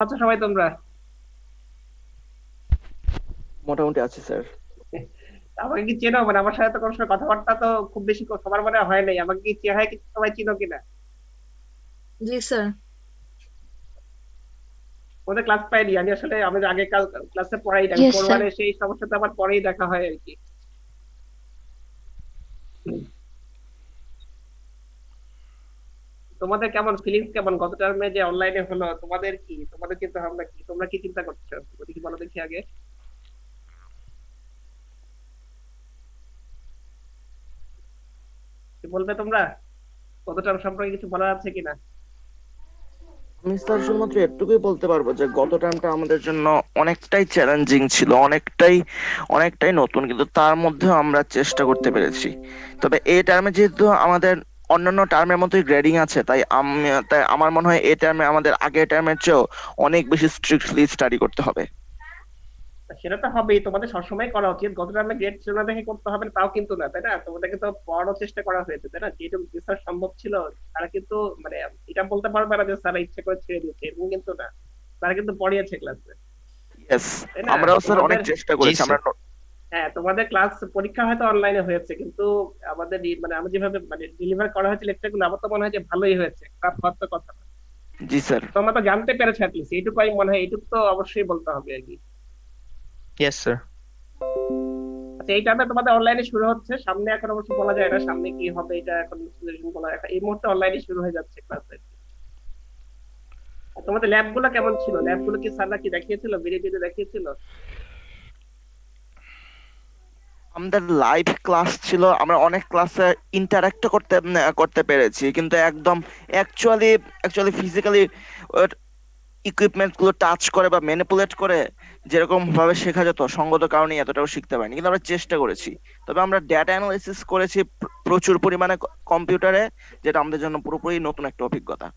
আচ্ছা, সবাই তোমরা মোটামুটি আছে স্যার। আমাকে কি চেনো? মানে আমার সাথে তো কোনো সময় কথাবার্তা তো খুব বেশি সবার মনে হয় নাই। আমাকে কি চেহারা কি সবাই চিনো কিনা? জি স্যার। ওদের ক্লাস পাইনি আমি, আসলে আমি আগে ক্লাসে পড়াই না, আমি ইয়েস ফোর স্যার। ওয়ানে সেই সমস্যাটা আমার পরেই দেখা হয় আর কি। তোমাদের কেমন ফিলিংস, কেমন গত টার্মে যে অনলাইনে হলো? তোমাদের চিন্তা ভাবনা কি? তোমরা কি চিন্তা করছো ওদিকে বলো দেখি আগে। কি বলবে তোমরা? গত টার্ম সম্পর্কে কিছু বলার আছে কিনা? আমি স্যার শুধুমাত্র এটুকুই বলতে পারবো যে গত টার্মটা আমাদের জন্য অনেকটাই চ্যালেঞ্জিং ছিল, অনেকটাই অনেকটাই নতুন, কিন্তু তার মধ্যেও আমরা চেষ্টা করতে পেরেছি। তবে এই টার্মে যেহেতু আমাদের অন্যান্য টার্মের মতোই গ্রেডিং আছে, তাই আমার মনে হয় এই টার্মে আমাদের আগের টার্মের চেয়েও অনেক বেশি স্ট্রিক্টলি স্টাডি করতে হবে। সেটা তো হবেই, তোমাদের সবসময় করা উচিত। গত টার্মে গ্রেড ছিল না দেখে করতে হবে না তাও কিন্তু না, তাই না? তোমাদেরকে তো পড়ানোর চেষ্টা করা হয়েছে, তাই না? যেটুকু রিসার্চ সম্ভব ছিল তারা কিন্তু, মানে এটা বলতে পারবে না যে স্যার ইচ্ছে করে ছেড়ে দিয়েছে, এরকম কিন্তু না। তারা কিন্তু পড়িয়েছে ক্লাসে, ইয়েস, তাই না? আমরাও স্যার অনেক তোমাদের, চেষ্টা জি করেছি আমরা। স্যার। হ্যাঁ তোমাদের ক্লাস পরীক্ষা হয়তো অনলাইনে হয়েছে, কিন্তু আমাদের মানে আমি যেভাবে মানে ডেলিভার করা হয়েছে লেকচার গুলো, আমার তো মনে হয় যে ভালোই হয়েছে, খারাপ হওয়ার তো কথা না। জি স্যার। তোমরা তো জানতে পেরেছো অ্যাটলিস্ট, এইটুকু আমি মনে হয়, এইটুকু তো অবশ্যই বলতে হবে আর কি। Yes sir. আচ্ছা, এই টাইমে তোমাদের অনলাইনে শুরু হচ্ছে, সামনে এখন অবশ্য বলা যায় না সামনে কি হবে, এটা এখন সিচুয়েশন বলা যায় না। এই মুহূর্তে অনলাইনে শুরু হয়ে যাচ্ছে ক্লাস। তোমাদের ল্যাব গুলো কেমন ছিল? ল্যাব গুলো কি স্যাররা কি দেখিয়েছিল, ভিডিও টিডিও দেখিয়েছিল? আমাদের লাইভ ক্লাস ছিল, আমরা অনেক ক্লাসে ইন্টারাক্ট করতে পেরেছি, কিন্তু একদম অ্যাকচুয়ালি অ্যাকচুয়ালি ফিজিক্যালি ইকুইপমেন্ট গুলো টাচ করে বা ম্যানিপুলেট করে যেরকম ভাবে শেখা যেত, সঙ্গত কারণে এতটাও শিখতে পারিনি, কিন্তু আমরা চেষ্টা করেছি। তবে আমরা ডেটা অ্যানালাইসিস করেছি প্রচুর পরিমাণে কম্পিউটারে, যেটা আমাদের জন্য পুরোপুরি নতুন একটা অভিজ্ঞতা।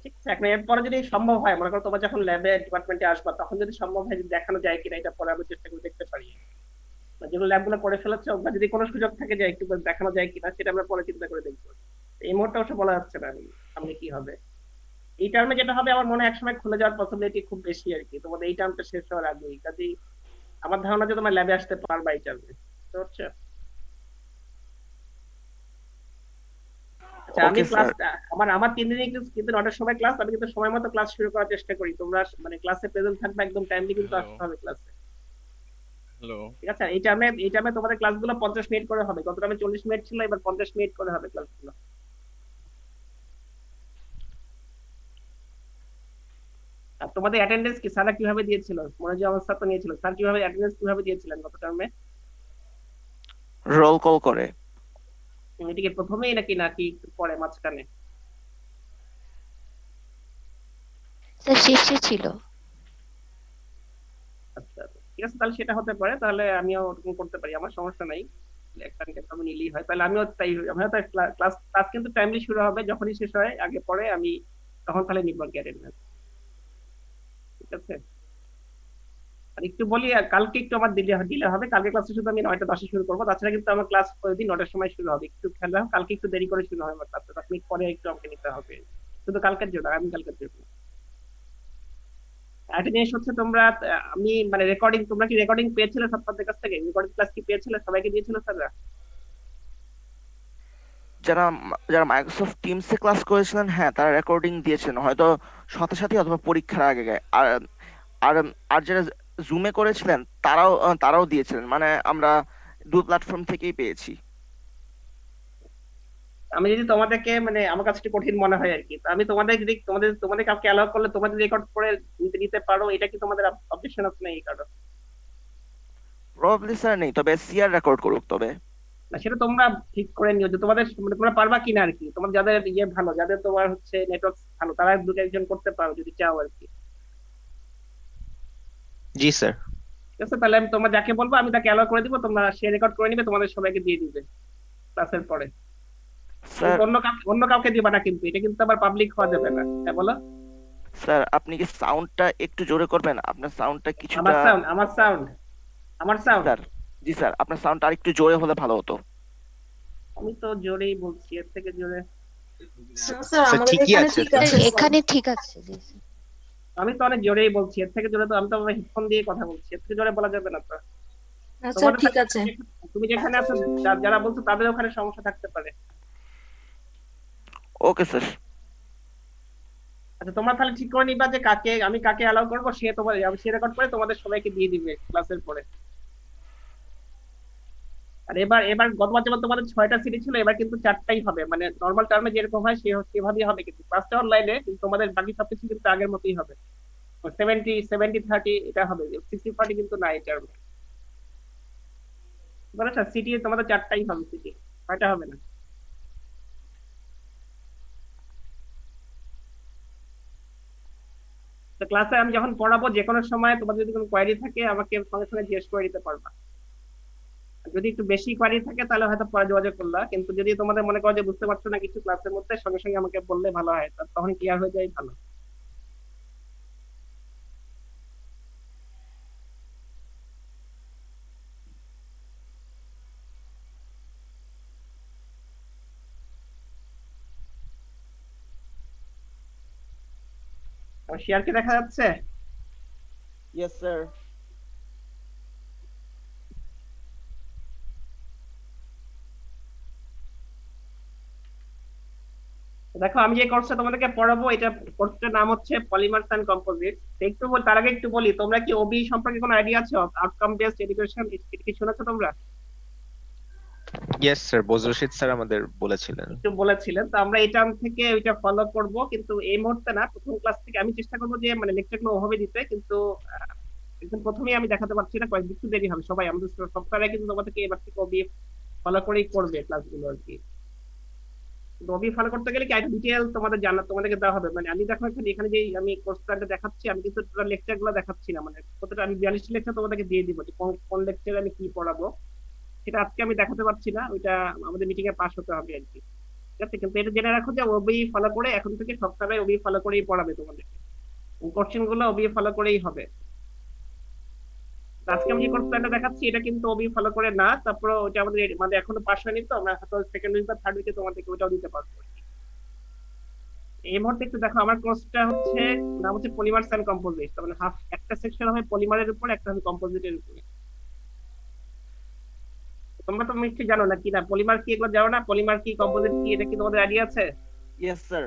ঠিক আছে, এখন এরপরে যদি সম্ভব হয়, মনে করো তোমার যখন ল্যাবে ডিপার্টমেন্টে আসবা, তখন যদি সম্ভব হয়, যদি দেখানো যায় কিনা এটা পরে আমি চেষ্টা করে দেখতে পারি। বা যেগুলো ল্যাব গুলো করে ফেলেছে, ওগুলো যদি কোনো সুযোগ থাকে যে একটু দেখানো যায় কিনা, সেটা আমরা পরে চিন্তা করে দেখবো। এই মুহূর্তে অবশ্য বলা যাচ্ছে না সামনে কি হবে। এই টার্মে যেটা হবে আমার মনে হয় একসময় খুলে যাওয়ার পসিবিলিটি খুব বেশি আর কি, তোমাদের এই টার্মটা শেষ হওয়ার আগেই। কাজেই আমার ধারণা যে তোমার ল্যাবে আসতে পারবা এই টার্মে। বুঝতে পারছো? আচ্ছা, আমি ওকে স্যার। ক্লাসটা আমার আমার 3 দিনই কিন্তু 9টার সময় ক্লাস, আমি কিন্তু সময় মতো ক্লাস শুরু করার চেষ্টা করি। তোমরা মানে ক্লাসে প্রেজেন্ট থাকবে একদম টাইমলি, কিন্তু হ্যালো। আসতে হবে ক্লাসে। হ্যালো। ঠিক আছে? এই টার্মে তোমাদের ক্লাসগুলো 50 মিনিট করে হবে, গত টার্মে 40 মিনিট ছিল, এবার 50 মিনিট করে হবে ক্লাসগুলো। আর তোমাদের অ্যাটেন্ডেন্স কি স্যাররা কিভাবে দিয়েছিল? মনে হয় যে আমার স্যার তো নিয়েছিল, স্যার কিভাবে অ্যাটেন্ডেন্স কিভাবে দিয়েছিলেন গত টার্মে? রোল কল করে। এটা কি প্রথমেই নাকি নাকি একটু পরে মাঝখানে? স্যার শেষে ছিল। আচ্ছা, ঠিক আছে, তাহলে সেটা হতে পারে, তাহলে আমিও ওরকম করতে পারি, আমার সমস্যা নাই। একটা আমি নিলেই হয়, তাহলে আমিও তাই, আমি হয়তো ক্লাস ক্লাস কিন্তু টাইমলি শুরু হবে, যখনই শেষ হয় আগে পরে আমি তখন তাহলে নিব আর কি attendance। ঠিক আছে? আর একটু বলি, আর কালকে একটু আমার দিলে দিলে হবে, কালকে ক্লাসে শুধু আমি 9টা 10-এ শুরু করবো, তাছাড়া কিন্তু আমার ক্লাস প্রতিদিন 9টার সময় শুরু হবে। একটু খেয়াল রাখো, কালকে একটু দেরি করে শুরু হবে আমার ক্লাস, 10 মিনিট পরে একটু আমাকে নিতে হবে, শুধু কালকের জন্য, আমি কালকের জন্য। একটা জিনিস হচ্ছে তোমরা, আমি মানে রেকর্ডিং, তোমরা কি রেকর্ডিং পেয়েছিলে ছাত্রদের কাছ থেকে? রেকর্ডিং ক্লাস কি পেয়েছিলে? সবাইকে দিয়েছিল স্যাররা? যারা যারা মাইক্রোসফট টিমসে ক্লাস করেছিলেন, হ্যাঁ তারা রেকর্ডিং দিয়েছেন, হয়তো সাথে সাথে অথবা পরীক্ষার আগে আগে। আর আর আর যারা জুমে করেছিলেন তারাও দিয়েছিলেন, মানে আমরা দু প্ল্যাটফর্ম থেকেই পেয়েছি। আমি যদি তোমাদেরকে, মানে আমার কাছে একটু কঠিন মনে হয় আর কি, তো আমি তোমাদের যদি তোমাদের কাউকে অ্যালাউ করলে তোমাদের রেকর্ড করে নিতে নিতে পারো, এটা কি তোমাদের অবজেকশন আছে না এই কারণে? প্রবাবলি স্যার নেই, তবে সিআর রেকর্ড করুক তবে। না, সেটা তোমরা ঠিক করে নিও যে তোমাদের, মানে তোমরা পারবা কিনা আর কি। তোমার যাদের ইয়ে ভালো, যাদের তোমার হচ্ছে নেটওয়ার্ক ভালো, তারা দুটো একজন করতে পারো যদি চাও আর কি। জি স্যার। ঠিক আছে, তাহলে আমি তোমার যাকে বলবো আমি তাকে অ্যালাউ করে দিব, তোমরা সে রেকর্ড করে নিবে, তোমাদের সবাইকে দিয়ে দিবে ক্লাসের পরে। স্যার। কিন্তু অন্য কাউকে দিবা না, কিন্তু এটা কিন্তু আবার পাবলিক হওয়া যাবে না। হ্যাঁ বলো। স্যার আপনি কি সাউন্ডটা একটু জোরে করবেন? আপনার সাউন্ডটা আমার কিছুটা। সাউন্ড আমার সাউন্ড আমার জি সাউন্ড স্যার। জি স্যার, আপনার সাউন্ডটা আরেকটু জোরে হলে ভালো হতো। আমি তো জোরেই বলছি, এর থেকে জোরে? স্যার স্যার আমাদের ঠিকই এখানে আছে ঠিক স্যার। আছে স্যার। এখানে ঠিক আছে জি স্যার। আমি তো অনেক জোরেই বলছি, এর থেকে জোরে তো আমি তো হেডফোন দিয়ে কথা বলছি, এর থেকে জোরে বলা যাবে না তো। স্যার তোমাদের ঠিক আছে। তুমি যেখানে আছো যারা বলছো তাদের ওখানে সমস্যা থাকতে পারে। Okay sir. আচ্ছা তোমরা তাহলে ঠিক করে নিবা যে আমি কাকে অ্যালাউ করবো, সে রেকর্ড করে তোমাদের সবাইকে দিয়ে দিবে ক্লাসের পরে। আর এবার গতবার যেমন তোমাদের 6টা সিটি ছিল, এবার কিন্তু 4টাই হবে, মানে নর্মাল টার্মে যেরকম হয় সেভাবেই হবে, কিন্তু ক্লাসটা অনলাইনে, কিন্তু তোমাদের বাকি সবকিছু কিন্তু আগের মতোই হবে। 70-70-30 এটা হবে, 60-40 কিন্তু না এই টার্মে। বুঝছো, সিটি তোমাদের 4টাই হবে, সিটি 6টা হবে না। তো ক্লাসে আমি যখন পড়াবো যে কোনো সময় তোমাদের যদি কোনো কোয়ারি থাকে আমাকে সঙ্গে সঙ্গে জিজ্ঞেস করে দিতে পারবা। আর যদি একটু বেশি কোয়ারি থাকে তাহলে হয়তো পরে যোগাযোগ করলা, কিন্তু যদি তোমাদের মনে করো যে বুঝতে পারছো না কিছু ক্লাসের মধ্যে, সঙ্গে সঙ্গে আমাকে বললে ভালো হয়, তখন ক্লিয়ার হয়ে যায় ভালো। শেয়ার কি দেখা যাচ্ছে? Yes sir. দেখো আমি যে কোর্সটা তোমাদেরকে পড়াবো, এটা কোর্সটার নাম হচ্ছে পলিমার্স এন্ড কম্পোজিট। একটু তার আগে একটু বলি, তোমরা কি ওবি সম্পর্কে কোনো আইডিয়া আছে? আউটকাম বেসড এডুকেশন কি শুনেছো তোমরা? Yes sir, Bazrul Rashid sir আমাদের বলেছিলেন। একটু বলেছিলেন, তো আমরা এটা থেকে ওইটা ফলো করব, কিন্তু এই মুহূর্তে না, প্রথম ক্লাস থেকে আমি চেষ্টা করবো যে মানে লেকচারগুলো ওভাবে দিতে, কিন্তু একদম প্রথমেই আমি দেখাতে পারছি না, কয়েক একটু দেরি হবে। সবাই আমাদের সফটওয়্যারে কিন্তু তোমাদেরকে এবার থেকে ওবি ফলো করেই করবে ক্লাসগুলো আর কি। ওবি ফলো করতে গেলে কি একটা ডিটেল তোমাদেরকে দেওয়া হবে, মানে আমি দেখো এখানে যে আমি কোর্স প্ল্যানটা দেখাচ্ছি, আমি কিন্তু টোটাল লেকচার গুলো দেখাচ্ছি না, মানে প্রত্যেকটা আমি 42টি লেকচার তোমাদেরকে দিয়ে দিব, যে কোন লেকচারে আমি কি পড়াবো সেটা আজকে আমি দেখাতে পারছি না, ওইটা আমাদের মিটিং এ পাস হতে হবে আর কি। ঠিক আছে, কিন্তু এটা জেনে রাখো যে ওবি ফলো করে এখন থেকে সপ্তাহে ওবি ফলো করেই পড়াবে তোমাদেরকে, কোশ্চেন গুলো ওবি ফলো করেই হবে। তো আজকে আমি যে কোর্স প্ল্যানটা দেখাচ্ছি এটা কিন্তু ওবি ফলো করে না, তারপর ওটা আমাদের মানে এখনো পাস হয়নি, তো আমরা হয়তো সেকেন্ড উইক বা থার্ড উইকে তোমাদেরকে ওটাও দিতে পারবো। এই মুহূর্তে একটু দেখো, আমার কোর্সটা হচ্ছে নাম হচ্ছে পলিমার্স এন্ড কম্পোজিট, মানে একটা সেকশন হবে পলিমারের উপর, একটা হবে কম্পোজিটের উপরে। তোমরা তো নিশ্চয়ই জানো না কি না, পলিমার কি এগুলো জানো না, পলিমার কি কম্পোজিট কি এটা কি তোমাদের আইডিয়া আছে? Yes sir.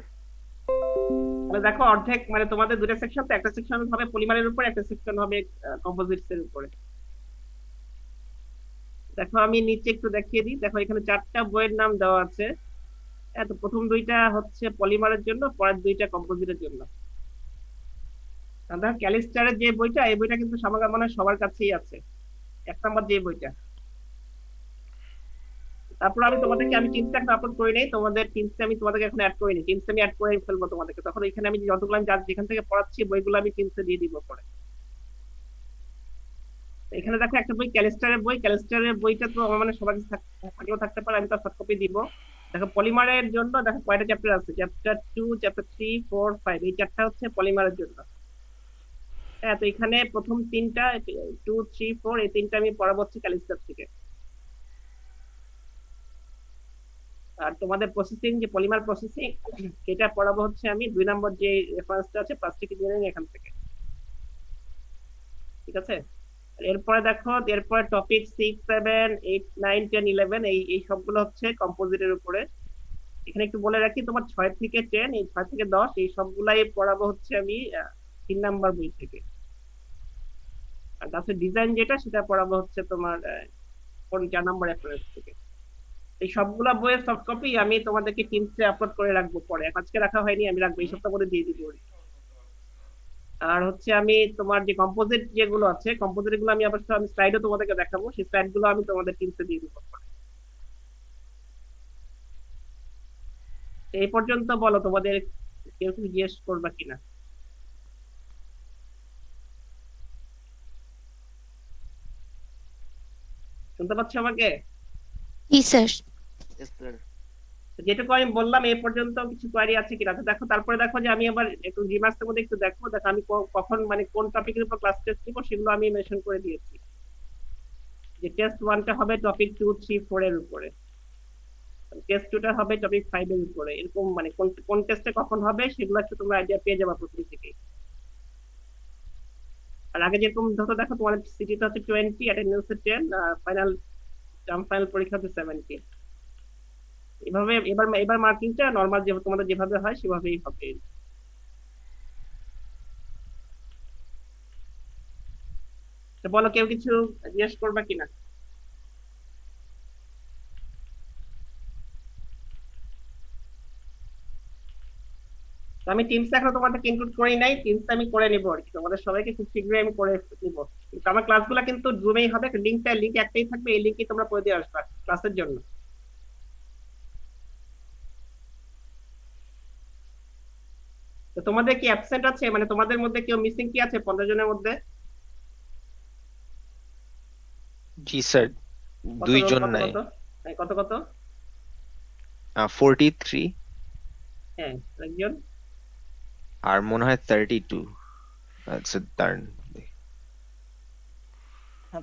তাহলে দেখো অর্ধেক, মানে তোমাদের দুটো সেকশন, তো একটা সেকশন হবে পলিমারের উপর, একটা সেকশন হবে কম্পোজিটস এর উপরে। দেখো আমি নিচে একটু দেখিয়ে দিই, দেখো এখানে 4টা বইয়ের নাম দেওয়া আছে। তো প্রথম 2টা হচ্ছে পলিমারের জন্য, পরের 2টা কম্পোজিটের জন্য। দেখো ক্যালিস্টারের যে বইটা, এই বইটা কিন্তু মানে সবার কাছেই আছে, 1 নম্বর যে বইটা। তারপর আমি টিমসে একটা আপলোড করি নাই, তোমাদের টিমসে আমি তোমাদেরকে এখন অ্যাড করিনি, টিমসে আমি অ্যাড করে ফেলবো তোমাদেরকে, তখন এখানে আমি যতগুলো আমি যেখান থেকে পড়াচ্ছি বইগুলো আমি টিমসে দিয়ে দিব পরে। এখানে দেখো একটা বই ক্যালিস্টারের বইটা তো আমার মানে সবার কাছে থাকলেও থাকতে পারে, আমি তো সফট কপি দিব। দেখো পলিমারের জন্য দেখো কয়টা চ্যাপ্টার আছে, চ্যাপ্টার 2, চ্যাপ্টার 3, 4, 5, এই 4টা হচ্ছে পলিমারের জন্য। হ্যাঁ, তো এখানে প্রথম 3টা 2, 3, 4 এই 3টা আমি পড়াবো হচ্ছে ক্যালিস্টার থেকে। আর তোমাদের প্রসেসিং, যে পলিমার প্রসেসিং, সেটা পড়াবো হচ্ছে আমি 2 নম্বর যে রেফারেন্সটা আছে প্লাস্টিক ইঞ্জিনিয়ারিং, এখান থেকে। ঠিক আছে, এরপরে দেখো, এরপরে টপিক 6, 7, 8, 9, 10, 11 এই সবগুলো হচ্ছে কম্পোজিটের উপরে। এখানে একটু বলে রাখি, তোমার 6 থেকে 10, এই 6 থেকে 10 এই সবগুলাই পড়াবো হচ্ছে আমি 3 নাম্বার বই থেকে। আর তারপরে ডিজাইন যেটা, সেটা পড়াবো হচ্ছে তোমার 4 নাম্বার রেফারেন্স থেকে। এই সবগুলা বইয়ের সফট কপি আমি তোমাদেরকে টিমসে আপলোড করে রাখবো পরে, আজকে রাখা হয়নি, আমি রাখবো, এই সপ্তাহ মধ্যে দিয়ে দিব। আর হচ্ছে আমি তোমার যে কম্পোজিট যেগুলো আছে, কম্পোজিট গুলো আমি অবশ্য আমি স্লাইডও তোমাদেরকে দেখাবো, সেই স্লাইড গুলো আমি তোমাদের টিমসে দিয়ে দিব পরে। এই পর্যন্ত বলো, তোমাদের কেউ কিছু জিজ্ঞেস করবা কিনা? শুনতে পাচ্ছ আমাকে? জি স্যার। Yes sir. যেটুকু আমি বললাম এই পর্যন্ত কিছু কোয়ারি আছে কিনা? তো দেখো, তারপরে দেখো যে আমি আবার একটু রিমার্কসের মধ্যে একটু দেখো আমি কখন মানে কোন টপিকের উপর ক্লাস টেস্ট নিব সেগুলো আমি মেনশন করে দিয়েছি, যে টেস্ট 1টা হবে টপিক 2, 3, 4 এর উপরে। টেস্ট 2টা হবে টপিক 5 এর উপরে, এরকম মানে কোন কোন টেস্টে কখন হবে সেগুলো একটু তোমরা আইডিয়া পেয়ে যাবে প্রথম থেকে। আর আগে যেরকম ধরো দেখো তোমাদের সিটিতে হচ্ছে 20, অ্যাটেন্ডেন্স 10, ফাইনাল টার্ম ফাইনাল পরীক্ষা হচ্ছে 70। এভাবে এবার এবার মার্কিংটা নরমাল যে তোমাদের যেভাবে হয় সেভাবেই হবে। তো বলো, কেউ কিছু জিজ্ঞেস করবা কিনা? তো আমি টিমস এখনো তোমাদেরকে ইনক্লুড করি নাই, টিমস আমি করে নিবো আর কি, তোমাদের সবাইকে খুব শীঘ্রই আমি করে নিব। কিন্তু আমার ক্লাসগুলো কিন্তু জুমেই হবে, লিঙ্ক একটাই থাকবে, এই লিঙ্কই তোমরা করে দিয়ে আসবা ক্লাসের জন্য। তো তোমাদের কি অ্যাবসেন্ট আছে, মানে তোমাদের মধ্যে কেউ মিসিং কি আছে 15 জনের মধ্যে? জি স্যার, কত 2 জন কত নাই। কত হ্যাঁ, কত কত? 43 হ্যাঁ, একজন। আর মনে হয় 32। আচ্ছা দাঁড়ান,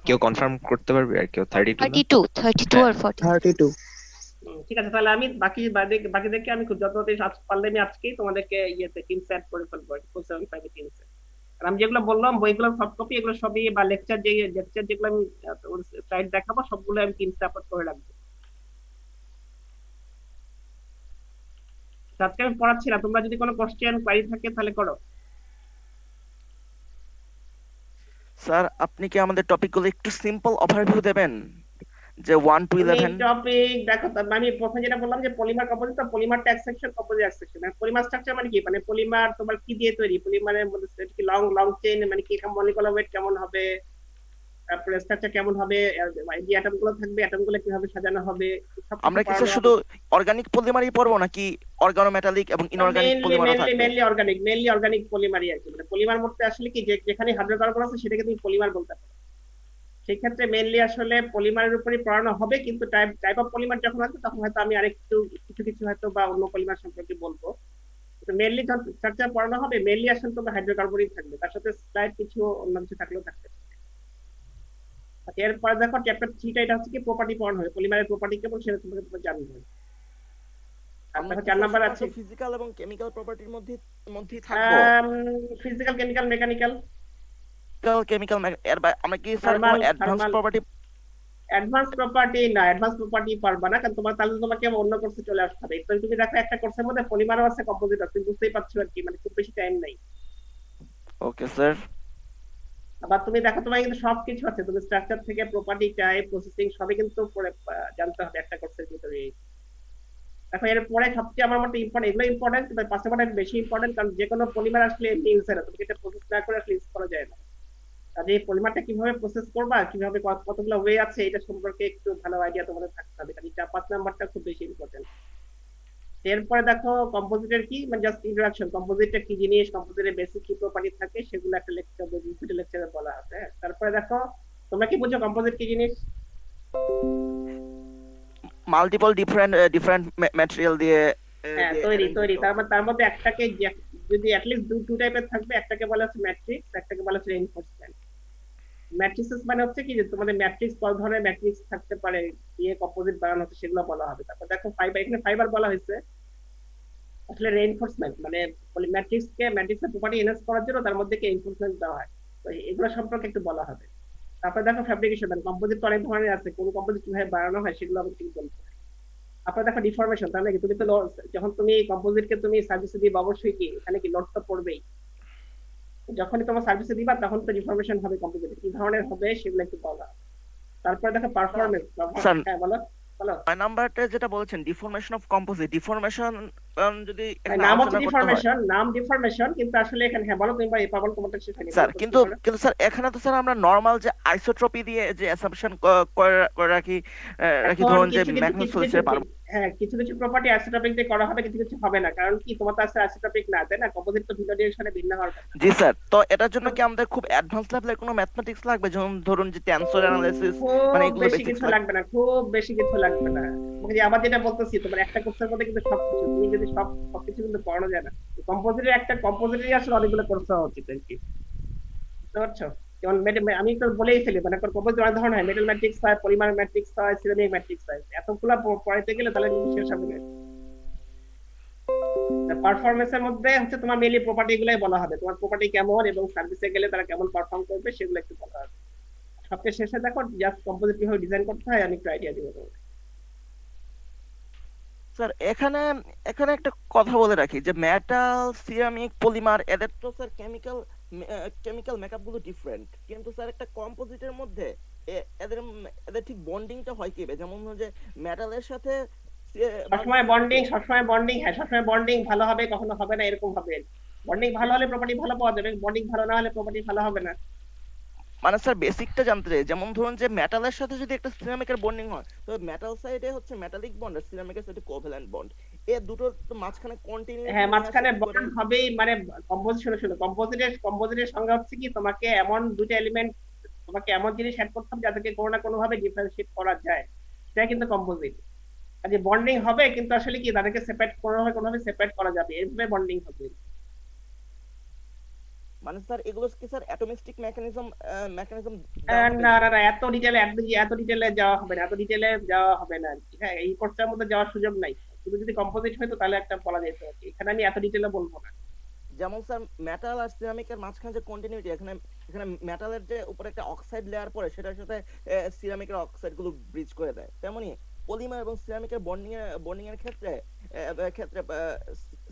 কেউ কনফার্ম করতে পারবে? আর কেউ 32 না? 32 আর 40 32 ঠিক আছে, তাহলে আমি বাকিদেরকে আমি খুব যত আজ পারলে আমি আজকেই তোমাদেরকে ইয়েতে টিম সেট করে ফেলবো 475 এ টিম সেট। আর আমি যেগুলো বললাম বইগুলো সফট কপি, এগুলো সবই বা লেকচার যেগুলো আমি স্লাইড দেখাবো সবগুলো আমি টিম আপলোড করে রাখবো। তো আজকে আমি পড়াচ্ছি না, তোমরা যদি কোনো কোশ্চেন কোয়ারি থাকে তাহলে করো। স্যার আপনি কি আমাদের টপিকগুলো একটু সিম্পল ওভারভিউ দেবেন, যে 1 to 11? টপিক দেখো, আমি প্রথমে যেটা বললাম যে পলিমার কম্পোজিট, পলিমারটা এক সেকশন, কম্পোজিট এক সেকশন। পলিমার স্ট্রাকচার মানে কি, মানে পলিমার তোমার কি দিয়ে তৈরি, পলিমারের মধ্যে কি লং লং চেইন, মানে কি মলিকুলার ওয়েট কেমন হবে, তারপরে স্ট্রাকচার কেমন হবে, যে অ্যাটম গুলো থাকবে অ্যাটম গুলো কিভাবে সাজানো হবে, আমরা কি স্যার শুধু অর্গানিক পলিমারই পড়বো নাকি অর্গানোমেটালিক এবং ইনঅর্গানিক পলিমারও থাকবে? মেইনলি অর্গানিক পলিমারই আর কি। মানে পলিমার মধ্যে আসলে কি, যেখানে হাইড্রোকার্বন আছে সেটাকে তুমি পলিমার বলতে পারো। সেই ক্ষেত্রে মেইনলি আসলে পলিমারের উপরই পড়ানো হবে, কিন্তু টাইপ অফ পলিমার যখন আসবে তখন হয়তো আমি আরেকটু কিছু কিছু হয়তো বা অন্য পলিমার সম্পর্কে বলবো। তো মেইনলি যখন স্ট্রাকচার পড়ানো হবে মেইনলি আসলে তোমার হাইড্রোকার্বনই থাকবে, তার সাথে স্লাইড কিছু অন্য কিছু থাকলেও থাকবে। এরপরে দেখো চ্যাপ্টার 3টা, এটা হচ্ছে কি প্রপার্টি পড়ানো হবে, পলিমারের প্রপার্টি কেমন সেটা সম্পর্কে তোমরা জানবে। আর দেখো 4 নাম্বার আছে ফিজিক্যাল এবং কেমিক্যাল প্রপার্টির মধ্যেই থাকবো। Physical, chemical, mechanical. কেমিক্যাল এর আমরা কি স্যার কোনো অ্যাডভান্স প্রপার্টি? অ্যাডভান্স প্রপার্টি না, অ্যাডভান্স প্রপার্টি পারবা না, কারণ তাহলে তোমাকে অন্য কোর্সে চলে আসতে হবে। তো তুমি দেখো একটা কোর্সের মধ্যে পলিমারও আছে, কম্পোজিট আছে, বুঝতেই পারছো আর কি, মানে খুব বেশি টাইম নাই। Okay sir. আবার তুমি দেখো তোমার কিন্তু সবকিছু আছে, তুমি স্ট্রাকচার থেকে প্রপার্টি, টাইপ, প্রসেসিং সবই কিন্তু পড়ে জানতে হবে একটা কোর্সের ভিতরে। দেখো এরপরে সবচেয়ে আমার মতে ইম্পর্টেন্ট, এগুলো ইম্পর্টেন্ট, কিন্তু পাশাপাশি বেশি ইম্পর্টেন্ট, কারণ যে কোনো পলিমার আসলে এমনি ইউজ হয় না, তুমি এটা প্রসেস না করে আসলে ইউজ করা যায় না। কাজে এই পলিমারটা কিভাবে প্রসেস করবা, কিভাবে কতগুলো ওয়ে আছে, এটা সম্পর্কে একটু ভালো আইডিয়া তোমাদের থাকতে হবে, কারণ এটা 5 নাম্বারটা খুব বেশি ইম্পর্টেন্ট। এরপরে দেখো কম্পোজিটের কি, মানে জাস্ট ইন্ট্রোডাকশন, কম্পোজিটটা কি জিনিস, কম্পোজিটের বেসিক কি প্রপার্টি থাকে, সেগুলো একটা লেকচারে বলা আছে। তারপরে দেখো তোমরা কি বুঝছো কম্পোজিট কি জিনিস? মাল্টিপল ডিফারেন্ট ম্যাটেরিয়াল দিয়ে হ্যাঁ, তৈরি। তার মধ্যে একটাকে যদি অ্যাটলিস্ট দুটো টাইপের থাকবে, একটাকে বলা হচ্ছে ম্যাট্রিক্স, একটাকে বলা হচ্ছে রিইনফোর্সমেন্ট। ম্যাট্রিক্সেস মানে হচ্ছে কি, যে তোমাদের ম্যাট্রিক্স কত ধরনের ম্যাট্রিক্স থাকতে পারে, দিয়ে কম্পোজিট বানানো হচ্ছে সেগুলো বলা হবে। তারপর দেখো ফাইবার, এখানে ফাইবার বলা হয়েছে, আসলে রিইনফোর্সমেন্ট মানে ম্যাট্রিক্সের প্রপার্টি এনহান্স করার জন্য তার মধ্যে রিইনফোর্সমেন্ট দেওয়া হয়। তো এগুলো সম্পর্কে একটু বলা হবে। তারপর দেখো ফ্যাব্রিকেশন, মানে কম্পোজিট তো অনেক ধরনের আছে, কোন কম্পোজিট কিভাবে বানানো হয় সেগুলো আমি ঠিক বলবো। আপনার দেখো ডিফরমেশন, তাহলে কি তুমি তো যখন তুমি কম্পোজিটকে তুমি সার্ভিসে দিবা অবশ্যই কি এখানে কি লোড তো পড়বেই, যখনই তোমার সার্ভিসে দিবা তখন তো ডিফরমেশন হবে, কম্পোজিট কি ধরনের হবে সেগুলো একটু বলা। তারপরে দেখো পারফরম্যান্স। হ্যাঁ বলো বলো। 9 নাম্বারটা যেটা বলেছেন ডিফরমেশন অফ কম্পোজিট, ডিফরমেশন যদি নাম হচ্ছে ডিফরমেশন, কিন্তু আসলে এখানে হ্যাঁ বলো তুমি, এই পাবল তোমাদের সেখানে স্যার কিন্তু স্যার এখানে তো স্যার আমরা নরমাল যে আইসোট্রপি দিয়ে যে অ্যাসাম্পশন করে রাখি ধরুন যে ম্যাগনেটিক সলিউশনে পারবো। হ্যাঁ, কিছু কিছু প্রপার্টি আইসোট্রপিক দিয়ে করা হবে, কিছু কিছু হবে না, কারণ কি তোমার তো আছে আইসোট্রপিক না, তাই না? কম্পোজিট তো ভিন্ন ডিরেকশনে ভিন্ন হওয়ার কথা। জি স্যার, তো এটার জন্য কি আমাদের খুব অ্যাডভান্স লেভেলের কোনো ম্যাথমেটিক্স লাগবে, যেমন ধরুন যে টেনসর অ্যানালিসিস, মানে এগুলো বেশি কিছু লাগবে না, খুব বেশি কিছু লাগবে না। যে আবার যেটা বলতেছি, তোমার একটা কোর্সের মধ্যে কিন্তু সবকিছু, তুমি যদি সবকিছু কিন্তু পড়ানো যায় না। কম্পোজিটের আসলে অনেকগুলো কোর্স হওয়া উচিত আর কি, বুঝতে পারছো? যেমন আমি একটু বলেই ফেলি, মানে কম্পোজিট অনেক ধরনের হয়, মেটাল ম্যাট্রিক্স হয়, পলিমার ম্যাট্রিক্স হয়, সিরামিক ম্যাট্রিক্স হয়, এতগুলা পড়াইতে গেলে তাহলে শেষ হবে না। পারফরমেন্সের মধ্যে হচ্ছে তোমার মেইনলি প্রপার্টি গুলাই বলা হবে, তোমার প্রপার্টি কেমন এবং সার্ভিসে গেলে তারা কেমন পারফর্ম করবে সেগুলো একটু বলা হবে। সবচেয়ে শেষে দেখো জাস্ট কম্পোজিট কিভাবে ডিজাইন করতে হয় আমি একটু আইডিয়া দিব তোমাকে। স্যার এখানে এখানে একটা কথা বলে রাখি যে মেটাল, সিরামিক, পলিমার এদের তো স্যার কেমিক্যাল মেকআপ গুলো ডিফারেন্ট, কিন্তু স্যার একটা কম্পোজিটের মধ্যে এদের এদের ঠিক বন্ডিংটা হয় কিভাবে? যেমন হলো যে মেটালের সাথে সবসময় বন্ডিং, হ্যাঁ সবসময় বন্ডিং ভালো হবে, কখনো হবে না এরকম হবে। বন্ডিং ভালো হলে প্রপার্টি ভালো পাওয়া যাবে, বন্ডিং ভালো না হলে প্রপার্টি ভালো হবে না। মানে স্যার বেসিকটা জানতে চাই, যেমন ধরুন যে মেটালের সাথে যদি একটা সিরামিকের বন্ডিং হয়, তো মেটাল সাইডে হচ্ছে মেটালিক বন্ড আর সিরামিকের সাইডে কোভ্যালেন্ট বন্ড, এই দুটোর তো মাঝখানে কন্টিনিউটি হ্যাঁ মাঝখানে বন্ড হবেই, মানে কম্পোজিটের সংজ্ঞা হচ্ছে কি, তোমাকে এমন দুটো এলিমেন্ট, তোমাকে এমন জিনিস অ্যাড করতে হবে যাদেরকে কোনো না কোনো ভাবে ডিফারেন্সিয়েট করা যায়, সেটা কিন্তু কম্পোজিট। আর যে বন্ডিং হবে কিন্তু আসলে কি তাদেরকে সেপারেট কোনোভাবে সেপারেট করা যাবে, এইভাবে বন্ডিং হবে। মানে স্যার এগুলো কি স্যার অ্যাটমিস্টিক মেকানিজম না না না, এত ডিটেলে যাওয়া হবে না, হ্যাঁ এই কোর্সটার মধ্যে যাওয়ার সুযোগ নাই। শুধু যদি কম্পোজিট হয়তো তাহলে একটা বলা যেত আর কি, এখানে আমি এত ডিটেলে বলবো না। যেমন স্যার মেটাল আর সিরামিকের মাঝখানে যে কন্টিনিউটি, এখানে এখানে মেটালের যে উপরে একটা অক্সাইড লেয়ার পড়ে সেটার সাথে সিরামিকের অক্সাইড গুলো ব্রিজ করে দেয়, তেমনি পলিমার এবং সিরামিকের বন্ডিং এর ক্ষেত্রে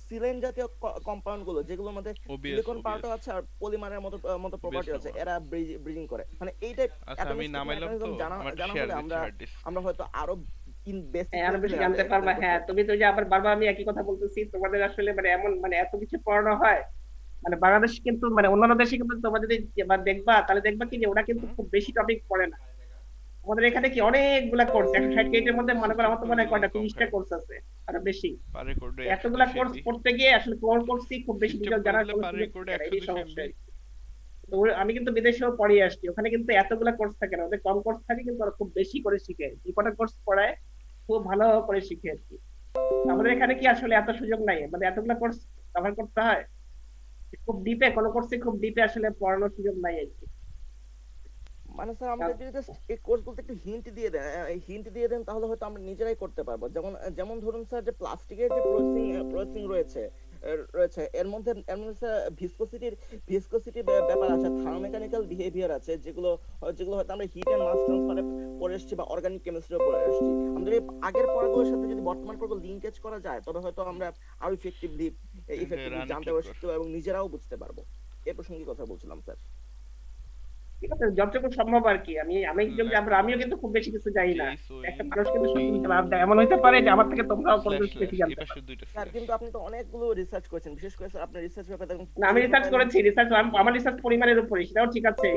সিলেন জাতীয় কম্পাউন্ড গুলো যেগুলোর মধ্যে সিলিকন পার্টও আছে আর পলিমারের মতো প্রপার্টি আছে, এরা ব্রিজিং করে। মানে এই টাইপ আমি নামাইলাম তো আমার জানা শেয়ার হলে আমরা হয়তো আরো আরো বেশি জানতে পারবা। হ্যাঁ তুমি তো যে আবার বারবার আমি একই কথা বলতেছি, তোমাদের আসলে মানে এমন মানে এত কিছু পড়ানো হয়, মানে বাংলাদেশ কিন্তু মানে অন্যান্য দেশে কিন্তু তোমরা যদি এবার দেখবা তাহলে দেখবা কি যে ওরা কিন্তু খুব বেশি টপিক পড়ে না। আমাদের এখানে কি অনেকগুলা কোর্স, 160 ক্রেডিটের মধ্যে মনে করো আমার তো মনে হয় কয়টা 30টা কোর্স আছে আরো বেশি। এতগুলা কোর্স করতে গিয়ে আসলে কোন কোর্সই খুব বেশি ডিটেইল জানার কোনো সুযোগ নেই, এই সমস্যা। তো আমি কিন্তু বিদেশেও পড়িয়ে আসছি, ওখানে কিন্তু এতগুলা কোর্স থাকে না, ওদের কম কোর্স থাকে কিন্তু ওরা খুব বেশি করে শিখে, যে কটা কোর্স পড়ায় খুব ভালো করে শিখে আর কি। আমাদের এখানে কি আসলে এত সুযোগ নাই, মানে এতগুলা কোর্স কভার করতে হয়, খুব ডিপে কোনো কোর্সে খুব ডিপে আসলে পড়ানোর সুযোগ নাই আর কি। মানে স্যার আমাদের যদি জাস্ট এই কোর্সগুলোতে একটু হিন্ট দিয়ে দেন তাহলে হয়তো আমরা নিজেরাই করতে পারবো। যেমন ধরুন স্যার যে প্লাস্টিকের যে প্রসেসিং রয়েছে এর মধ্যে ভিসকোসিটির ব্যাপার আছে, থার্মোমেকানিক্যাল বিহেভিয়ার আছে, যেগুলো হয়তো আমরা হিট এন্ড মাস ট্রান্সফারে পড়ে এসেছি বা অর্গানিক কেমিস্ট্রিও পড়ে এসেছি। আমাদের এই আগের পড়াগুলোর সাথে যদি বর্তমান পড়াগুলো লিংকেজ করা যায় তবে হয়তো আমরা আরো ইফেক্টিভলি জানতে পারবো এবং নিজেরাও বুঝতে পারবো। এই প্রসঙ্গে কথা বলছিলাম স্যার। ঠিক আছে, যতটুকু সম্ভব আর কি। আমিও কিন্তু খুব বেশি কিছু জানি না, একটা মানুষ কিন্তু এমন হইতে পারে যে আমার থেকে তোমরাও কোনো কিছু বেশি জানতে পারো। স্যার কিন্তু আপনি তো অনেকগুলো রিসার্চ করেছেন, বিশেষ করে স্যার আপনার রিসার্চ ব্যাপারে না আমি রিসার্চ করেছি, আমার রিসার্চ পরিমাণের উপরে, সেটাও ঠিক আছে।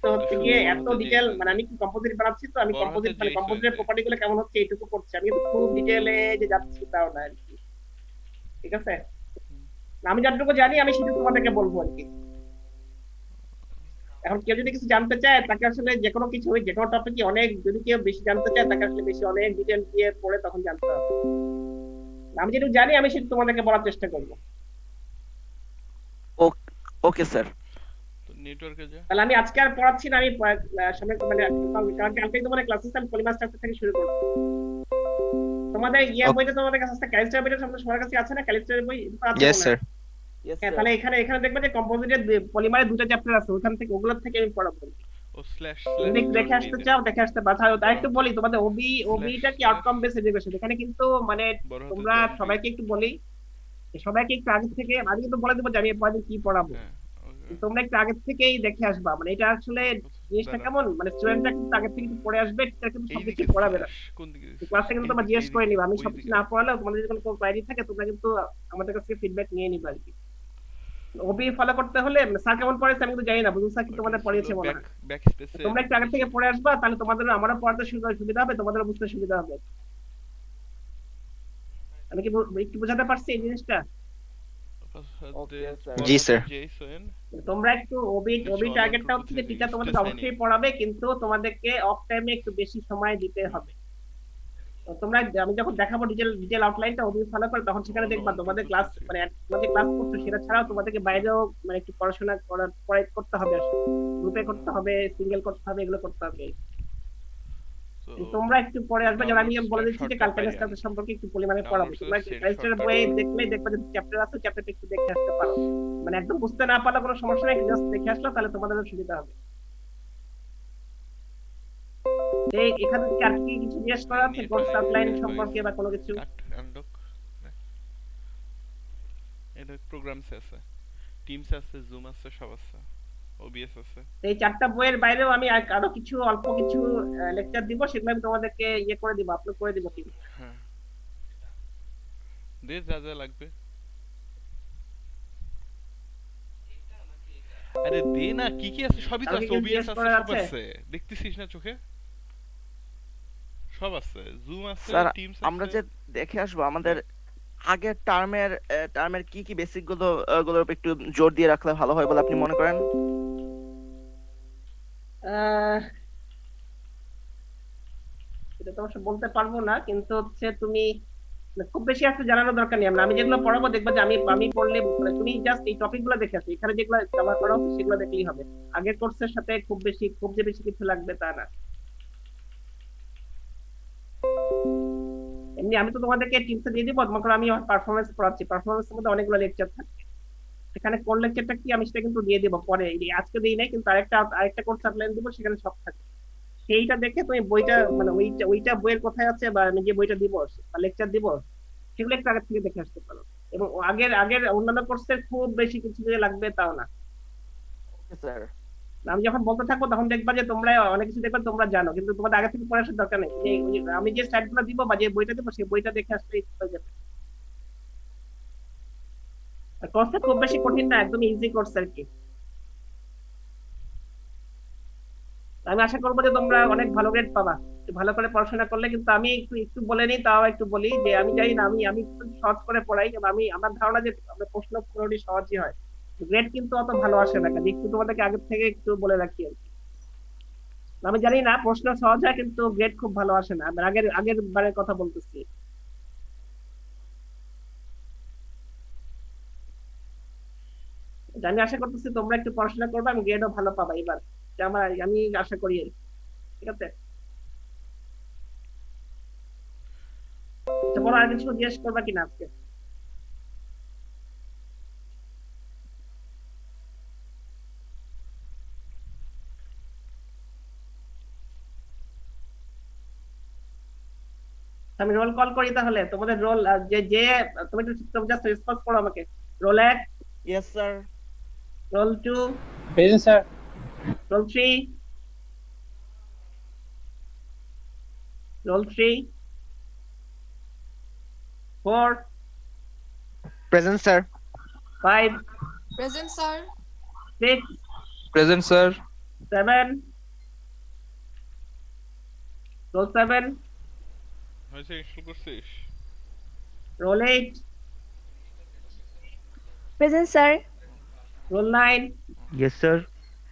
তো হচ্ছে গিয়ে এত ডিটেইল, মানে আমি কি কম্পোজিট বানাচ্ছি, তো আমি কম্পোজিটের প্রপার্টি গুলো কেমন হচ্ছে এইটুকু করছি, আমি কিন্তু খুব ডিটেইলে যে যাচ্ছি তাও না আর কি। ঠিক আছে, আমি যতটুকু জানি আমি সেটা তোমাদেরকে বলবো আর কি। এখন কেউ যদি কিছু জানতে চায় তাকে আসলে যে কোনো টপিকে অনেক, যদি কেউ বেশি জানতে চায় তাকে আসলে বেশি অনেক ডিটেইল দিয়ে পড়ে তখন জানতে হবে। আমি যেটুকু জানি আমি সেটা তোমাদেরকে বলার চেষ্টা করবো। ওকে স্যার, নেটওয়ার্কে যা তাহলে আমি আজকে আর পড়াচ্ছি না, আমি সামনে মানে কালকেই তোমাদের ক্লাসেস আমি পলিমার স্ট্রাকচার থেকে শুরু করব। তোমাদের বইটা তোমাদের কাছে আছে, ক্যালিস্টার বইটা সবার কাছে আছে না? ক্যালিস্টার বই আছে? Yes sir. হ্যাঁ, তাহলে এখানে দেখবে যে কম্পোজিটের পলিমারের দুটো চ্যাপ্টার আছে, ওখান থেকে ওগুলোর থেকে আমি পড়াবো। ও স্ল্যাশ দেখে আসতে চাও দেখে আসতে পারো। আর একটু বলি তোমাদের ওবিটা কি আউটকাম বেস এডুকেশন, এখানে কিন্তু মানে তোমরা সবাইকে একটু বলি, সবাইকে একটু আগে থেকে আমি কিন্তু বলে দেবো যে আমি পরের কি পড়াবো, তোমরা একটু আগে থেকেই দেখে আসবা। মানে এটা আসলে জিনিসটা কেমন, মানে স্টুডেন্টরা কিন্তু আগে থেকে পড়ে আসবে, টিচার কিন্তু সবকিছু পড়াবে না, ক্লাসে কিন্তু তোমরা জিজ্ঞেস করে নিবা। আমি সবকিছু না পড়ালেও তোমাদের যদি কোনো কোয়ারি থাকে তোমরা কিন্তু আমাদের কাছ থেকে ফিডব্যাক নিয়ে নিবা আর কি। ওবি ফলো করতে হলে স্যার কেমন পড়াইছে আমি তো জানি না, বুঝুন স্যার কি তোমাদের পড়িয়েছে মনে হয়, তোমরা একটু আগে থেকে পড়ে আসবা, তাহলে তোমাদের আমারও পড়াতে সুবিধা হবে, তোমাদেরও বুঝতে সুবিধা হবে। আমি কি একটু বোঝাতে পারছি এই জিনিসটা? জি স্যার। তোমরা একটু ওবি টার্গেটটা হচ্ছে যে টিচার তোমাদের অবশ্যই পড়াবে, কিন্তু তোমাদেরকে অফ টাইমে একটু বেশি সময় দিতে হবে। তোমরা আমি যখন দেখাবো ডিটেল আউটলাইনটা ওদিকে ফলো করে, তখন সেখানে দেখবা তোমাদের ক্লাস মানে তোমাদের ক্লাস করছো সেটা ছাড়াও তোমাদেরকে বাইরেও মানে একটু পড়াশোনা করতে হবে, গ্রুপে করতে হবে, সিঙ্গেল করতে হবে, এগুলো করতে হবে। তোমরা একটু পরে আসবে, যেমন আমি বলে দিচ্ছি যে কালকে ক্লাস সম্পর্কে একটু পরিমাণে পড়াবো। তোমরা রেজিস্টার বই দেখলেই দেখবা যে চ্যাপ্টার আছে, চ্যাপ্টারটা একটু দেখে আসতে পারো। মানে একদম বুঝতে না পারলে কোনো সমস্যা নেই, জাস্ট দেখে আসলো তাহলে তোমাদের সুবিধা হবে। এই এখানে কি আর কি কিছু জিজ্ঞেস করা আছে কোর্স আউটলাইন সম্পর্কে বা কোনো কিছু? এটা প্রোগ্রামস আছে, টিমস আছে, জুম আছে, সব আছে, ওবিএস আছে। এই চারটা বইয়ের বাইরেও আমি আরো কিছু অল্প কিছু লেকচার দিব, সেগুলো আমি তোমাদেরকে ইয়ে করে দিব, আপলোড করে দিব। ঠিক হ্যাঁ, দে যা যা লাগবে। আরে দে না, কি কি আছে সবই তো আছে, ওবিএস আছে, সব আছে, দেখতেছিস না চোখে? সব আছে, জুম আছে, টিমস আছে। আমরা যে দেখে আসবো আমাদের আগের টার্মের কি কি বেসিক গুলোর উপর একটু জোর দিয়ে রাখলে ভালো হয় বলে আপনি মনে করেন? এটা তো অবশ্য বলতে পারবো না, কিন্তু হচ্ছে তুমি খুব বেশি আছে জানানোর দরকার নেই। আমি যেগুলো পড়াবো দেখবা যে আমি পড়লে তুমি জাস্ট এই টপিক গুলো দেখে আসো, এখানে যেগুলো কভার করা হচ্ছে সেগুলো দেখলেই হবে। আগের কোর্সের সাথে খুব যে বেশি কিছু লাগবে তা না। এমনি আমি তো তোমাদেরকে টিপস দিয়ে দিব, মনে করো আমি পারফরমেন্স পড়াচ্ছি, পারফরমেন্সের মধ্যে অনেকগুলো লেকচার থাকবে, সেখানে কোন লেকচারটা কি আমি সেটা কিন্তু দিয়ে দিব পরে, আজকে দিই নাই, কিন্তু আরেকটা কোর্স আউটলাইন দিব, সেখানে সব থাকবে। সেইটা দেখে তুমি বইটা মানে ওইটা বইয়ের কোথায় আছে বা আমি যে বইটা দিব বা লেকচার দিব সেগুলো একটু আগে থেকে দেখে আসতে পারো। এবং আগের অন্যান্য কোর্সের খুব বেশি কিছু যে লাগবে তাও না। Okay sir. আমি যখন বলতে থাকবো তখন দেখবা যে তোমরা অনেক কিছু দেখবে তোমরা জানো, কিন্তু তোমাদের আগে থেকে পড়ে আসার দরকার নেই। আমি যে স্লাইডগুলো দিব বা যে বইটা দিব সেই বইটা দেখে আসলেই হয়ে যাবে। কোর্সটা খুব বেশি কঠিন না, একদম ইজি কোর্স আর কি। আমি আশা করবো যে তোমরা অনেক ভালো গ্রেড পাবা একটু ভালো করে পড়াশোনা করলে। কিন্তু আমি একটু বলে নিই, তাও একটু বলি যে আমি জানি না, আমি সহজ করে পড়াই, আমার ধারণা যে প্রশ্ন পুরোটি সহজই হয়, গ্রেড কিন্তু অত ভালো আসে না, কাজে একটু তোমাদেরকে আগে থেকে একটু বলে রাখি আর কি। আমি জানি না প্রশ্ন সহজ হয় কিন্তু গ্রেড খুব ভালো আসে না, আগের বারের কথা বলতেছি। আমি আশা করতেছি তোমরা একটু পড়াশোনা করবে, আমি গ্রেডও ভালো পাবা এবার, আমি আশা করি। ঠিক আছে, বলো আর কিছু জিজ্ঞেস করবা কিনা আজকে? আমি রোল কল করি তাহলে, তোমাদের রোল যে তুমি জাস্ট রেসপন্স করো আমাকে। Roll 1, yes sir. Roll 2, present sir. Roll 3, roll 3, 4, present sir. 5, Present, sir. 6, present sir. 7, roll 7, হয়েছে, ইনস্টল করছিস? Roll 8, Present, sir. Roll 9, yes sir.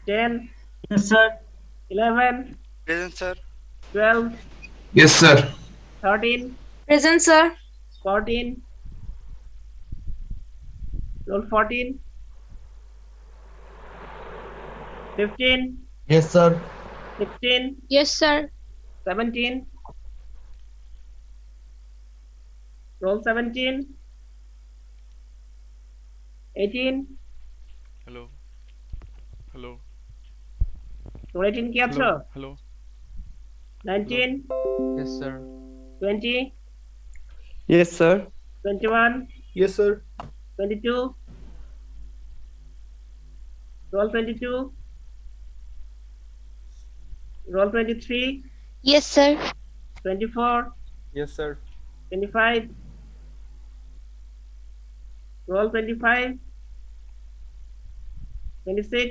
10, yes sir. 11, Present, sir. 12, Yes, sir. 13, Present, sir. 14, roll 14, 15, Yes, sir. 16, Yes, sir. 17, roll 17, 18, hello hello roll 18 কি আছো? Hello 19, Yes, sir. 20, Yes, sir. 21, Yes, sir. 22, roll 22, roll 23, Yes, sir. 24, Yes, sir. 25, roll 25, 26,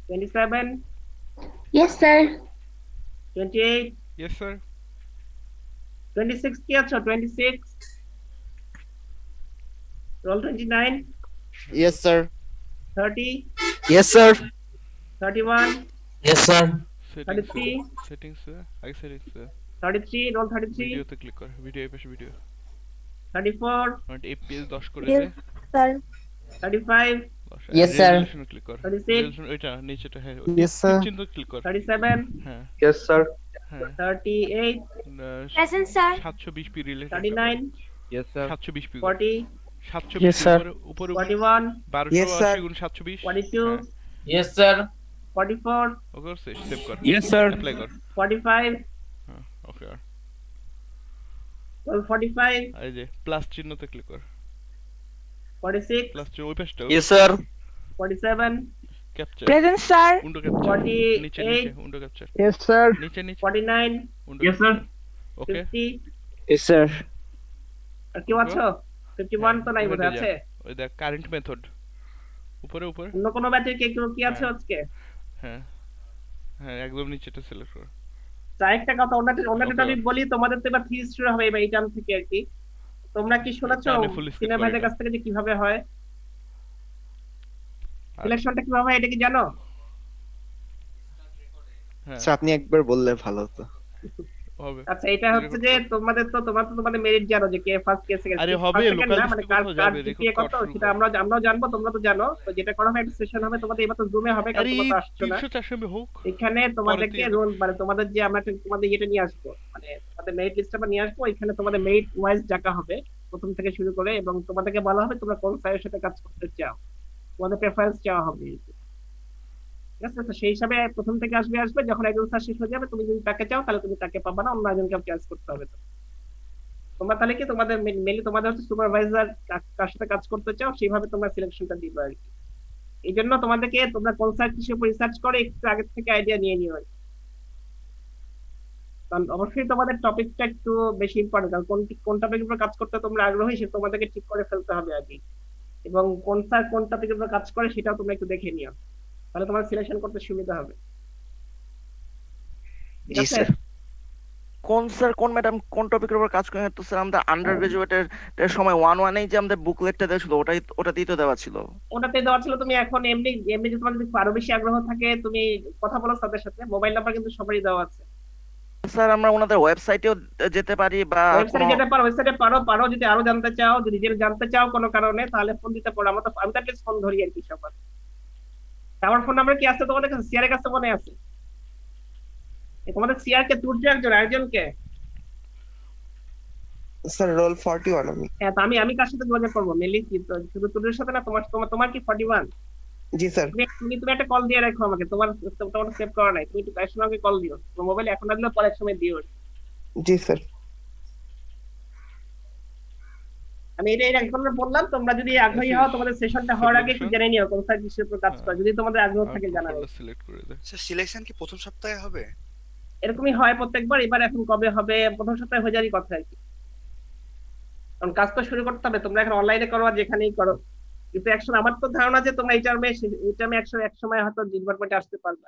27, Yes, sir. 28, yes sir 26 কি আছো? 26, roll 29, Yes, sir. 30, Yes, sir. 31, Yes, sir. Settings 33 settings আগে settings 33 role 33 ভিডিওতে click কর, video এই পাশে video 34 আর FPS 10 করে Yes, দে। sir. 35 Yes, sir. Resolution click কর, 36 resolution ওইটা নিচেটা, হ্যাঁ Yes, sir. চিহ্ন ক্লিক কর, 37 হ্যাঁ Yes, sir. হ্যাঁ 38 Present, sir. 720p related 39 Yes, sir. 720p 40 720 Yes, sir. উপরে 41 Yes, sir. 1280 গুণ 720 42 Yes, sir. 44 ওকে সেভ কর, Yes, sir. অ্যাপ্লাই কর, 45 হ্যাঁ ওকে আর 45 এই যে প্লাস চিহ্নতে ক্লিক কর, 46 প্লাস চিহ্ন ওই পাশটা Yes, sir. 47 capture Present, sir. Window capture 48 নিচে নিচে উন্ডো ক্যাপচার Yes, sir. নিচে নিচে 49 উন্ডো Yes, sir. ওকে 50 Yes, sir. আর কেউ আছো 51 তো নাই বোধহয় আছে। ওই দেখ কারেন্ট মেথড উপরে উপরে, অন্য কোনো ব্যাচে কে কেউ কি আছে হ্যাঁ। আজকে? হ্যাঁ হ্যাঁ একদম নিচেটা সিলেক্ট কর, একটা কথা অন্যটা Okay. আমি বলি, তোমাদের তো এবার থিস শুরু হবে এই টার্ম থেকে আর কি। তোমরা কি শুনেছো টানে full skip সিনেমা করে ভাইদের এটা। কাছ থেকে যে কিভাবে হয় আর- সিলেকশনটা কিভাবে হয় এটা কি জানো? হ্যাঁ আচ্ছা আপনি একবার বললে ভালো হতো। হবে। আচ্ছা এটা হচ্ছে যে তোমাদের মেরিট জানো যে কে ফার্স্ট কে সেকেন্ড। আরে হবে, local মানে district কার কোথাও কার যাবে, জিপিএ record কত শুরু সেটা কর। আমরাও জানবো, তোমরা তো জানো। তো যেটা করা হবে একটা সেশন হবে তোমাদের, এবার তো জুমে হবে কারণ আরে তোমরা তো আসছো না। 300 400 হোক, এখানে তোমাদেরকে পরে রোল মানে তোমাদের যে আমরা তোমাদের ইয়েটা নিয়ে আসবো, মানে তোমাদের মেরিট লিস্টটা আমরা নিয়ে আসবো। এখানে তোমাদের মেরিট ওয়াইজ ডাকা হবে প্রথম থেকে শুরু করে, এবং তোমাদেরকে বলা হবে তোমরা কোন স্যারের সাথে কাজ করতে চাও, তোমাদের প্রেফারেন্স চাওয়া হবে। ঠিক আছে? তো সেই হিসাবে প্রথম থেকে আসবে যখন একজন স্যার শেষ হয়ে যাবে, তুমি যদি তাকে চাও তাহলে তুমি তাকে পাবা না, অন্য একজনকে চয়েস করতে হবে। তোমরা তাহলে কি তোমাদের মেনলি তোমাদের হচ্ছে সুপারভাইজার কার সাথে কাজ করতে চাও সেইভাবে তোমরা সিলেকশনটা দিবে আর কি। এই জন্য তোমাদেরকে তোমরা কোন স্যার কিসের উপর রিসার্চ করে একটু আগে থেকে আইডিয়া নিয়ে নিও আর কি। কারণ অবশ্যই তোমাদের টপিকটা একটু বেশি ইম্পর্টেন্ট, কারণ কোন টপিকের উপর কাজ করতে তোমরা আগ্রহী সেটা তোমাদেরকে ঠিক করে ফেলতে হবে আর কি। এবং কোন স্যার কোন টপিকের উপর কাজ করে সেটাও তোমরা একটু দেখে নিও, তাহলে তোমার সিলেকশন করতে সুবিধা হবে। ঠিক জি আছে? স্যার। কোন স্যার কোন ম্যাডাম কোন টপিকের উপর কাজ করেন? তো স্যার আমাদের আন্ডার গ্রাজুয়েটের সময় 1-1 যে আমাদের বুকলেটটা দিয়েছিল ওটাতেই তো দেওয়া ছিল। ওটাতে দেওয়া ছিল। তুমি এখন এমনি এমনি যদি তোমার যদি আরো বেশি আগ্রহ থাকে তুমি কথা বলো তাদের সাথে, মোবাইল নাম্বার কিন্তু সবারই দেওয়া আছে। স্যার আমরা ওনাদের ওয়েবসাইটেও যেতে পারি বা ওয়েবসাইটে যেতে পারো, ওয়েবসাইটে পারো যদি আরো জানতে চাও, যদি জানতে চাও কোনো কারণে তাহলে ফোন দিতে পারো। আমি তো অ্যাটলিস্ট ফোন ধরি আর কি সবার। আমার ফোন নাম্বার কি আছে তোমাদের কাছে? সিআর এর কাছে মনে আছে? তোমাদের সিআর কে তুর্য একজনকে? স্যার রোল 41 আমি। হ্যাঁ, তো আমি কার সাথে যোগাযোগ করবো? মেনলি কি শুধু তুর্যের সাথে না, তোমার কি 41? জি স্যার। তুমি একটা কল দিয়ে রাখো আমাকে, তোমার সেভ করা নাই, তুমি একটু তার সময় আমাকে কল দিও। তোমার মোবাইলে এখন না দিলেও পরে এক সময় দিও। জি স্যার। আমি এটা এখন বললাম, তোমরা যদি আগ্রহী হও তোমাদের সেশনটা হওয়ার আগে একটু জেনে নিও কোন স্যার কিসের উপর কাজ করে, যদি তোমাদের আগ্রহ থাকে জানাবে। সিলেক্ট করে দে। স্যার সিলেকশন কি প্রথম সপ্তাহে হবে? এরকমই হয় প্রত্যেকবার। এবার এখন কবে হবে? প্রথম সপ্তাহে হয়ে যাওয়ারই কথা আর কি, কারণ কাজ তো শুরু করতে হবে। তোমরা এখন অনলাইনে করো আর যেখানেই করো, কিন্তু একসময় আমার তো ধারণা যে তোমরা এই টার্মে এক সময় হয়তো ডিপার্টমেন্টে আসতে পারবে।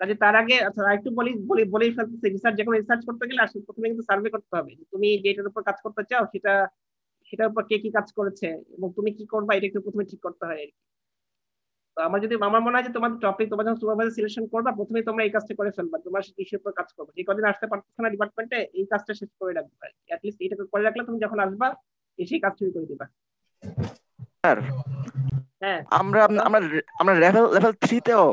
কাজে তার আগে আচ্ছা একটু বলি ফেলতেছি, রিসার্চ যেকোনো রিসার্চ করতে গেলে আসলে প্রথমে কিন্তু সার্ভে করতে হবে তুমি যেটার উপর কাজ করতে চাও সেটার উপর কে কি কাজ করেছে এবং তুমি কি করবা এটা একটু প্রথমে ঠিক করতে হয় আর কি। তো আমার মনে হয় যে তোমাদের টপিক তোমরা যখন সুপারভাইজার সিলেকশন করবা প্রথমে তোমরা এই কাজটা করে ফেলবা, তোমার কিসের উপর কাজ করবে। যে কদিন আসতে পারতেছ না ডিপার্টমেন্টে, এই কাজটা শেষ করে রাখবা, অ্যাটলিস্ট এটা করে রাখলে তুমি যখন আসবা সেই কাজ শুরু করে দিবা। স্যার হ্যাঁ, আমরা আমরা আমরা লেভেল 3তেও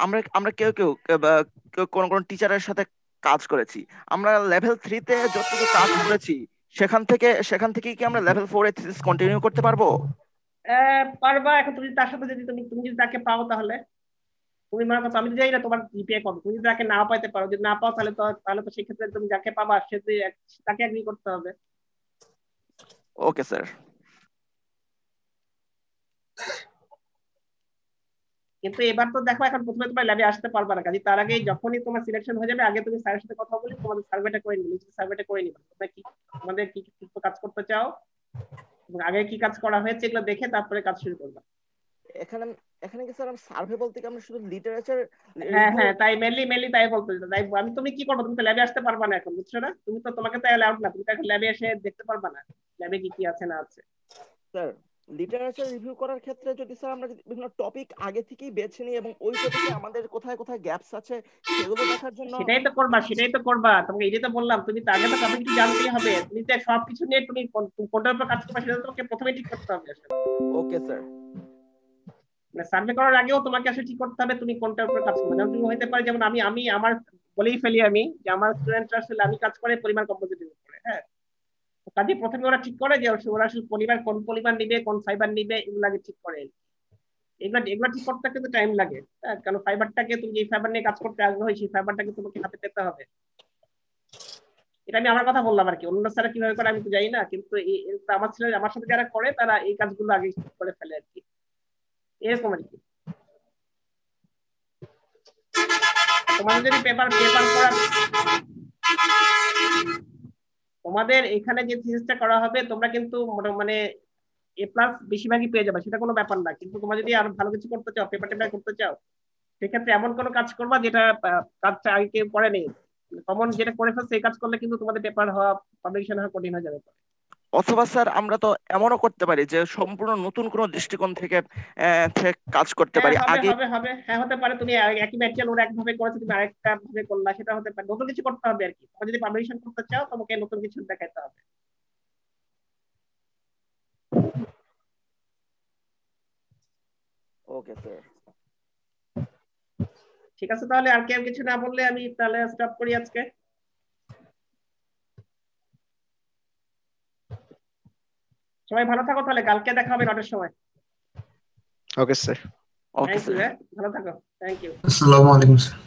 আমরা কেউ কোন টিচারের সাথে কাজ করেছি। আমরা লেভেল 3তে যতটুকু কাজ করেছি সেখান থেকে কি আমরা লেভেল 4 এ থিসিস কন্টিনিউ করতে পারবো? পারবা। এখন তুমি তার সাথে যদি তুমি যদি তাকে পাও তাহলে তুমি মনে করো, আমি তো জানি না তোমার জিপিএ কত, তুমি যদি তাকে না পাইতে পারো, যদি না পাও তাহলে তো সেই ক্ষেত্রে তুমি যাকে পাবা তাকে এগ্রি করতে হবে। Okay sir. কিন্তু এবার তো দেখো এখন প্রথমে তোমার ল্যাবে আসতে পারবা না, কাজে তার আগে যখনই তোমার সিলেকশন হয়ে যাবে আগে তুমি স্যারের সাথে কথা বলে তোমাদের সার্ভেটা করে নিবে, সার্ভেটা করে নিবে তোমাদের কি কাজ করতে চাও এবং আগে কি কাজ করা হয়েছে এগুলো দেখে তারপরে কাজ শুরু করবা। এখানে কি স্যার সার্ভে বলতে কি আমরা শুধু লিটারেচার? হ্যাঁ, তাই মেনলি তাই বলতে তাই আমি তুমি কি করবো, তুমি তো ল্যাবে আসতে পারবা না এখন, বুঝছো না? তোমাকে তো অ্যালাউড না, তুমি তো এখন ল্যাবে এসে দেখতে পারবা না ল্যাবে কি কি আছে না আছে। স্যার লিটারেচার রিভিউ করার ক্ষেত্রে যদি স্যার আমরা যদি বিভিন্ন টপিক আগে থেকেই বেছে নিই এবং ওই টপিকে আমাদের কোথায় কোথায় গ্যাপস আছে সেগুলো দেখার জন্য। সেটাই তো করবা। তোমাকে এই যে তো বললাম, তুমি তো আগে তো টপিকটি জানতেই হবে। তুমি তো সবকিছু নিয়ে তুমি কোনটার উপর কাজ করবে সেটা তোমাকে প্রথমে ঠিক করতে হবে আসলে। Okay sir. মানে সার্ভে করার আগেও তোমাকে আসলে ঠিক করতে হবে তুমি কোনটার উপর কাজ করবে। যেমন তুমি হইতে পারে, যেমন আমি আমি আমার বলেই ফেলি আমি যে আমার স্টুডেন্টরা আসলে আমি কাজ করে পলিমার কম্পোজিটের উপরে। হ্যাঁ, কাজে প্রথমে ওরা ঠিক করে যে ওরা আসলে পলিমার কোন পলিমার নিবে, কোন ফাইবার নিবে, এগুলো আগে ঠিক করে। এগুলা ঠিক করতে কিন্তু টাইম লাগে। হ্যাঁ, কারণ ফাইবারটাকে তুমি যে ফাইবার নিয়ে কাজ করতে আগ্রহী সেই ফাইবারটাকে তোমাকে হাতে পেতে হবে। এটা আমি আমার কথা বললাম আর কি, অন্য স্যারা কিভাবে করে আমি তো জানি না, কিন্তু আমার সাথে যারা করে তারা এই কাজগুলো আগে করে ফেলে আর কি, এরকম আর কি। তোমাদের যদি পেপার করা, তোমাদের এখানে যে থিসিসটা করা হবে তোমরা কিন্তু মানে এ প্লাস বেশিরভাগই পেয়ে যাবে, সেটা কোনো ব্যাপার না। কিন্তু তোমরা যদি আরো ভালো কিছু করতে চাও, পেপার টেপার করতে চাও, সেক্ষেত্রে এমন কোনো কাজ করবা যেটা কাজটা আগে কেউ করেনি, কমন যেটা করে ফেলছে এই কাজ করলে কিন্তু তোমাদের পেপার হওয়া, পাবলিকেশন হওয়া কঠিন হয়ে যাবে। অথবা স্যার আমরা তো এমনও করতে পারি যে সম্পূর্ণ নতুন কোনো দৃষ্টিকোণ থেকে কাজ করতে পারি আগে। হ্যাঁ, হতে পারে তুমি একই ম্যাটেরিয়াল ওরা একভাবে করেছে, তুমি আরেকটা ভাবে করলা, সেটা হতে পারে। নতুন কিছু করতে হবে আর কি। তুমি যদি পাবলিকেশন করতে চাও তোমাকে নতুন কিছু দেখাতে হবে। ওকে স্যার, ঠিক আছে, তাহলে আর কেউ কিছু না বললে আমি তাহলে স্টপ করি আজকে। সবাই ভালো থাকো, তাহলে কালকে দেখা হবে 9টার সময়। Okay sir. ওকে স্যার, ভালো থাকো, থ্যাংক ইউ। আসসালামু আলাইকুম স্যার।